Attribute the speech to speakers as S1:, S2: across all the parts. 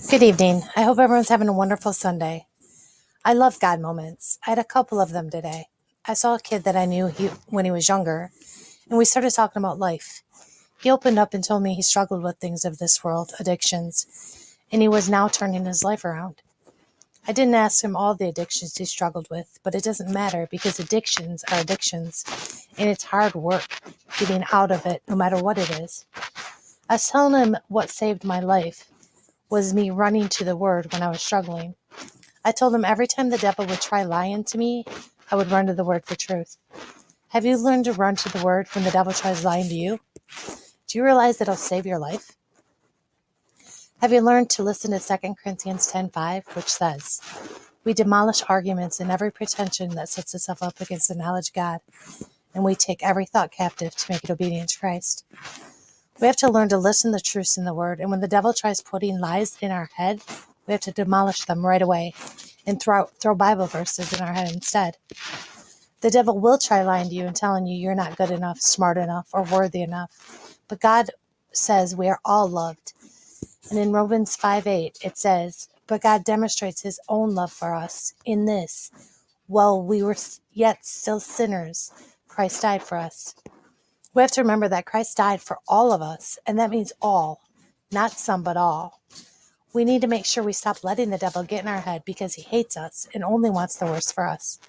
S1: Good evening. I hope everyone's having a wonderful Sunday. I love God moments. I had a couple of them today. I saw a kid that I knew when he was younger, and we started talking about life. He opened up and told me he struggled with things of this world, addictions, and he was now turning his life around. I didn't ask him all the addictions he struggled with, but it doesn't matter because addictions are addictions, and it's hard work getting out of it no matter what it is. I was telling him what saved my life was me running to the Word when I was struggling. I told him every time the devil would try lying to me, I would run to the Word for truth. Have you learned to run to the Word when the devil tries lying to you? Do you realize that it'll save your life? Have you learned to listen to 2 Corinthians 10:5, which says, "We demolish arguments and every pretension that sets itself up against the knowledge of God, and we take every thought captive to make it obedient to Christ." We have to learn to listen to the truths in the Word, and when the devil tries putting lies in our head, we have to demolish them right away and throw Bible verses in our head instead. The devil will try lying to you and telling you you're not good enough, smart enough, or worthy enough. But God says we are all loved. And in Romans 5:8, it says, "But God demonstrates his own love for us in this: while we were yet still sinners, Christ died for us." We have to remember that Christ died for all of us, and that means all, not some, but all. We need to make sure we stop letting the devil get in our head because he hates us and only wants the worst for us.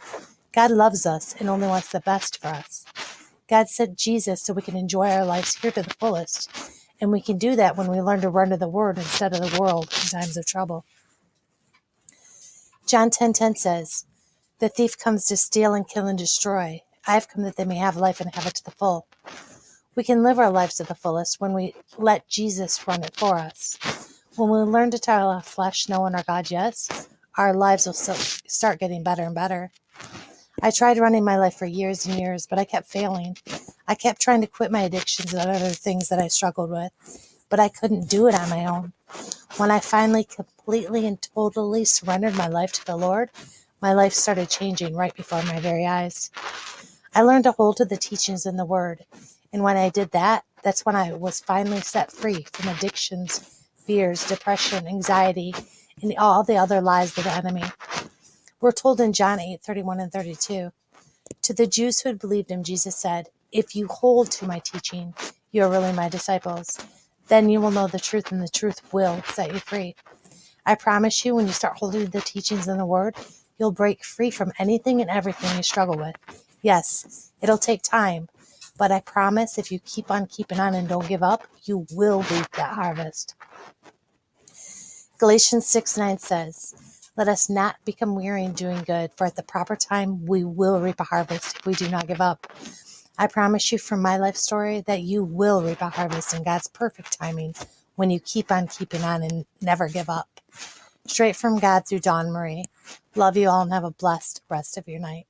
S1: God loves us and only wants the best for us. God sent Jesus so we can enjoy our lives here to the fullest, and we can do that when we learn to run to the Word instead of the world in times of trouble. John 10:10 says, "The thief comes to steal and kill and destroy. I have come that they may have life and have it to the full." We can live our lives to the fullest when we let Jesus run it for us. When we learn to tell our flesh no and our God yes, our lives will start getting better and better. I tried running my life for years and years, but I kept failing. I kept trying to quit my addictions and other things that I struggled with, but I couldn't do it on my own. When I finally completely and totally surrendered my life to the Lord, my life started changing right before my very eyes. I learned to hold to the teachings in the Word, and when I did that, that's when I was finally set free from addictions, fears, depression, anxiety, and all the other lies of the enemy. We're told in John 8:31 and 32, to the Jews who had believed him, Jesus said, "If you hold to my teaching, you are really my disciples. Then you will know the truth, and the truth will set you free." I promise you, when you start holding the teachings in the Word, you'll break free from anything and everything you struggle with. Yes, it'll take time, but I promise if you keep on keeping on and don't give up, you will reap that harvest. Galatians 6:9 says, "Let us not become weary in doing good, for at the proper time we will reap a harvest if we do not give up." I promise you from my life story that you will reap a harvest in God's perfect timing when you keep on keeping on and never give up. Straight from God through Dawn Marie. Love you all and have a blessed rest of your night.